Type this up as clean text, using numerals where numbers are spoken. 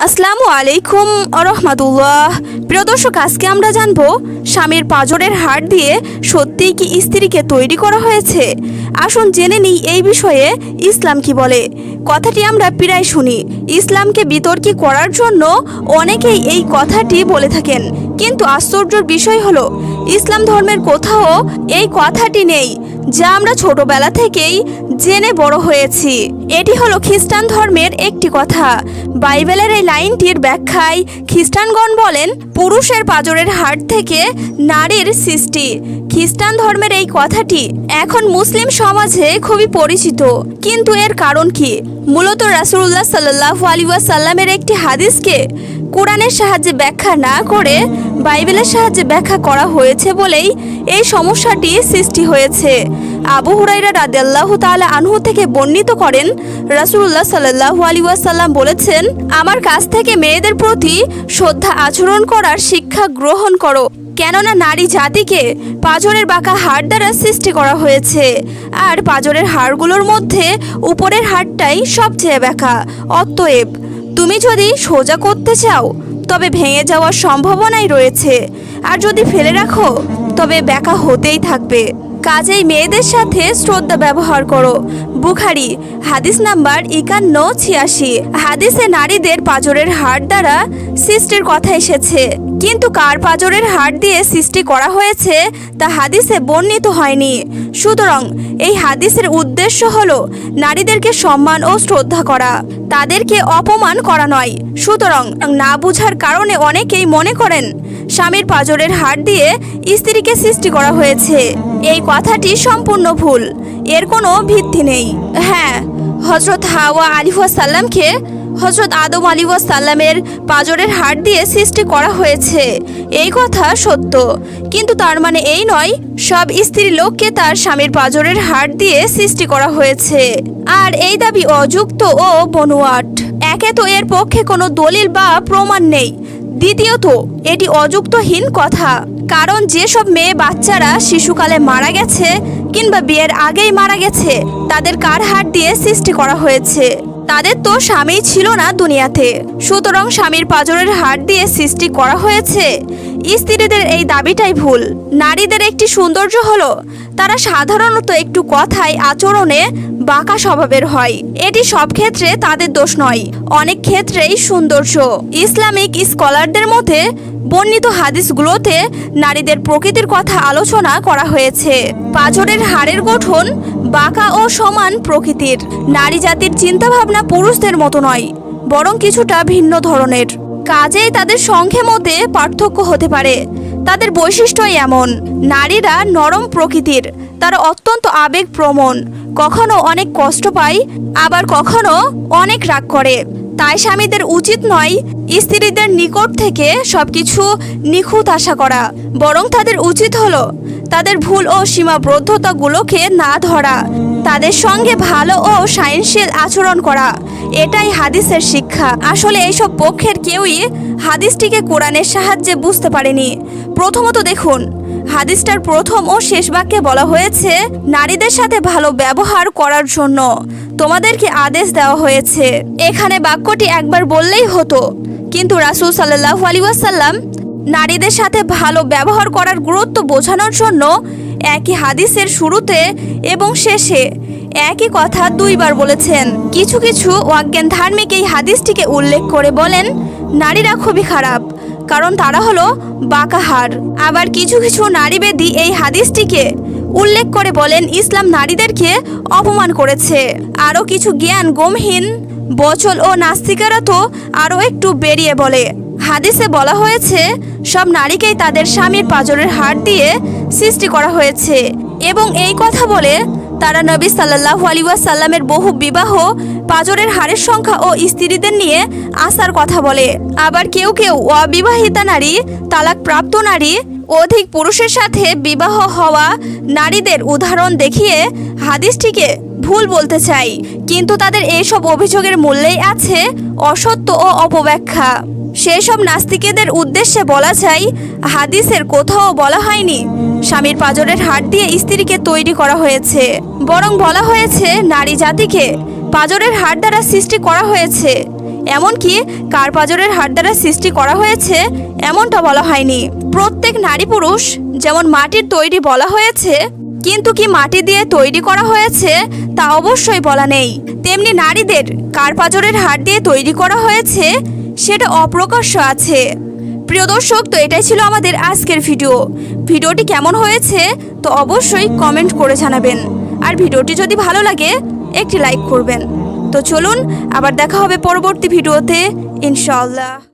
আসসালামু আলাইকুম রহমতুল্লাহ। প্রিয় দর্শক, আজকে আমরা জানবো স্বামীর পাঁজরের হাড় দিয়ে সত্যিই কি স্ত্রীকে তৈরি করা হয়েছে। আসুন জেনে নিই এই বিষয়ে ইসলাম কি বলে। কথাটি আমরা প্রায় শুনি, ইসলামকে বিতর্কি করার জন্য অনেকেই এই কথাটি বলে থাকেন, কিন্তু আশ্চর্যের বিষয় হলো ইসলাম ধর্মের কোথাও এই কথাটি নেই, যা আমরা ছোটবেলা থেকেই জেনে বড় হয়েছি। এটি হলো খ্রিস্টান ধর্মের একটি কথা। বাইবেলের এই লাইনটির ব্যাখ্যায় খ্রিস্টানগণ বলেন, পুরুষের পাঁজরের হাড় থেকে নারীর সৃষ্টি। খ্রিস্টান ধর্মের এই কথাটি এখন মুসলিম সমাজে খুবই পরিচিত, কিন্তু এর কারণ কি? মূলত রাসূলুল্লাহ সাল্লাল্লাহু আলাইহি ওয়াসাল্লামের একটি হাদিসকে কোরআনের সাহায্যে ব্যাখ্যা না করে বাইবেলের সাহায্যে ব্যাখ্যা করা হয়েছে বলেই এই সমস্যাটি সৃষ্টি হয়েছে। আবু হুরায়রা রাদিয়াল্লাহু তাআলা আনহু থেকে বর্ণিত করেন, রাসূলুল্লাহ সাল্লাল্লাহু আলাইহি ওয়াসাল্লাম বলেছেন, আমার কাছ থেকে মেয়েদের প্রতি শ্রদ্ধা আচরণ করার শিক্ষা গ্রহণ করো, কেননা নারী জাতিকে পাঁজরের বাঁকা হাড় দ্বারা সৃষ্টি করা হয়েছে, আর পাঁজরের হাড়গুলোর মধ্যে উপরের হাড়টাই সবচেয়ে বাঁকা। অতএব তুমি যদি সোজা করতে চাও তবে ভেঙে যাওয়ার সম্ভাবনাই রয়েছে, আর যদি ফেলে রাখো তবে বাঁকা হতেই থাকবে। কাজেই মেয়েদের সাথে শ্রদ্ধা ব্যবহার করো। বুখারী হাদিস নাম্বার 5186। হাদিসে নারীদের পাঁজরের হাড় দ্বারা সৃষ্টির কথা এসেছে, কিন্তু কার পাঁজরের হাড় দিয়ে সৃষ্টি করা হয়েছে তা হাদিসে বর্ণিত হয়নি। সুতরাং এই হাদিসের উদ্দেশ্য হলো নারীদেরকে সম্মান ও শ্রদ্ধা করা, তাদেরকে অপমান করা নয়। সুতরাং না বুঝার কারণে অনেকেই মনে করেন স্বামীর পাঁজরের হাড় দিয়ে স্ত্রীকে সৃষ্টি করা হয়েছে। এই কথাটি সম্পূর্ণ ভুল, এর কোনো ভিত্তি নেই। হ্যাঁ, হযরত হাওয়া আলাইহিস সালামকে হযরত আদম আলাইহিস সালামের পাঁজরের হাড় দিয়ে সৃষ্টি করা হয়েছে, এই কথা সত্য, কিন্তু তার মানে এই নয় সব স্ত্রী লোককে তার স্বামীর পাঁজরের হাড় দিয়ে সৃষ্টি করা হয়েছে। আর এই দাবি অযুক্ত ও বনুয়াট। একে তো এর পক্ষে কোনো দলিল বা প্রমাণ নেই, দ্বিতীয়ত এটি অযুক্তহীন কথা। কারণ যেসব মেয়ে বাচ্চারা শিশুকালে মারা গেছে কিংবা বিয়ের আগেই মারা গেছে, তাদের কার হাড় দিয়ে সৃষ্টি করা হয়েছে? তাদের তো স্বামী ছিল না দুনিয়াতে। সুতরাং স্বামীর পাঁজরের হাড় দিয়ে সৃষ্টি করা হয়েছে। স্ত্রীদের এই দাবিটাই ভুল। নারীদের একটি সৌন্দর্য হলো তারা সাধারণত একটু কথায় আচরণে বাঁকা স্বভাবের হয়। এটি সব ক্ষেত্রে তাদের দোষ নয়, অনেক ক্ষেত্রেই সৌন্দর্য। ইসলামিক স্কলারদের মতে বর্ণিত হাদিসগুলোতে নারীদের প্রকৃতির কথা আলোচনা করা হয়েছে। পাঁজরের হাড়ের গঠন বাঁকা ও সমান প্রকৃতির। নারী জাতির চিন্তাভাবনা পুরুষদের মতো নয়, বরং কিছুটা ভিন্ন ধরনের। কাজেই তাদের সংখ্যের মধ্যে পার্থক্য হতে পারে। তাদের বৈশিষ্ট্যই এমন। নারীরা নরম প্রকৃতির, তারা অত্যন্ত আবেগপ্রবণ, কখনো অনেক কষ্ট পায়, আবার কখনো অনেক রাগ করে। তাই স্বামীদের উচিত নয় স্ত্রীদের নিকট থেকে সবকিছু নিখুঁত আশা করা, বরং তাদের উচিত হলো তাদের ভুল ও সীমাবদ্ধতাগুলোকে না ধরা, তাদের সঙ্গে ভালো ও সহনশীল আচরণ করা। এটাই হাদিসের শিক্ষা। আসলে এইসব পক্ষের কেউই হাদিসটিকে কোরআনের সাহায্যে বুঝতে পারেনি। প্রথমত দেখুন, হাদিসটার প্রথম ও শেষ বাক্যে বলা হয়েছে, নারীদের সাথে ভালো ব্যবহার করার জন্য তোমাদেরকে আদেশ দেওয়া হয়েছে। এখানে বাক্যটি একবার বললেই হতো, কিন্তু রাসূল সাল্লাল্লাহু আলাইহি ওয়াসাল্লাম নারীদের সাথে ভালো ব্যবহার করার গুরুত্ব বোঝানোর জন্য একই হাদিসের শুরুতে এবং শেষে একই কথা দুইবার বলেছেন। কিছু কিছু অজ্ঞান ধার্মিক এই হাদিসটিকে উল্লেখ করে বলেন নারীরা খুবই খারাপ, কারণ তারা হলো বাঁকা হাড়। আবার কিছু কিছু নারীবেদী এই হাদিসটিকে উল্লেখ করে বলেন ইসলাম নারীদেরকে অপমান করেছে। আরও কিছু জ্ঞান গমহীন বচল ও নাস্তিকেরা তো আরও একটু বেরিয়ে বলে, হাদিসে বলা হয়েছে সব নারীকেই তাদের স্বামীর পাঁজরের হাড় দিয়ে সৃষ্টি করা হয়েছে, এবং এই কথা বলে তারা নবী সাল্লাল্লাহু আলাইহি ওয়াসাল্লামের বহু বিবাহ পাঁজরের হাড়ের সংখ্যা ও স্ত্রীদের নিয়ে আসার কথা বলে। আবার কেউ কেউ অবিবাহিতা নারী, তালাকপ্রাপ্ত নারী, অধিক পুরুষের সাথে বিবাহ হওয়া নারীদের উদাহরণ দেখিয়ে হাদিসটিকে ভুল বলতে চাই, কিন্তু তাদের এইসব অভিযোগের মূল্যেই আছে অসত্য ও অপব্যাখ্যা। সেই সব নাস্তিকেদের উদ্দেশ্যে বলা চাই, হাদিসের কোথাও বলা হয়নি স্বামীর পাঁজরের হাড় দিয়ে স্ত্রীকে তৈরি করা হয়েছে, বরং বলা হয়েছে নারী জাতিকে পাঁজরের হাড় দ্বারা সৃষ্টি করা হয়েছে। এমনকি কার পাঁজরের হাড় দ্বারা সৃষ্টি করা হয়েছে এমনটা বলা হয়নি। প্রত্যেক নারী পুরুষ যেমন মাটির তৈরি বলা হয়েছে, কিন্তু কি মাটি দিয়ে তৈরি করা হয়েছে তা অবশ্যই বলা নেই। তেমনি নারীদের কার পাঁজরের হাড় দিয়ে তৈরি করা হয়েছে সেটা অপ্রকাশ্য আছে। প্রিয় দর্শক, তো এটাই ছিল আমাদের আজকের ভিডিওটি কেমন হয়েছে তো অবশ্যই কমেন্ট করে জানাবেন। আর ভিডিওটি যদি ভালো লাগে একটি লাইক করবেন। তো চলুন আবার দেখা হবে পরবর্তী ভিডিওতে ইনশাআল্লাহ।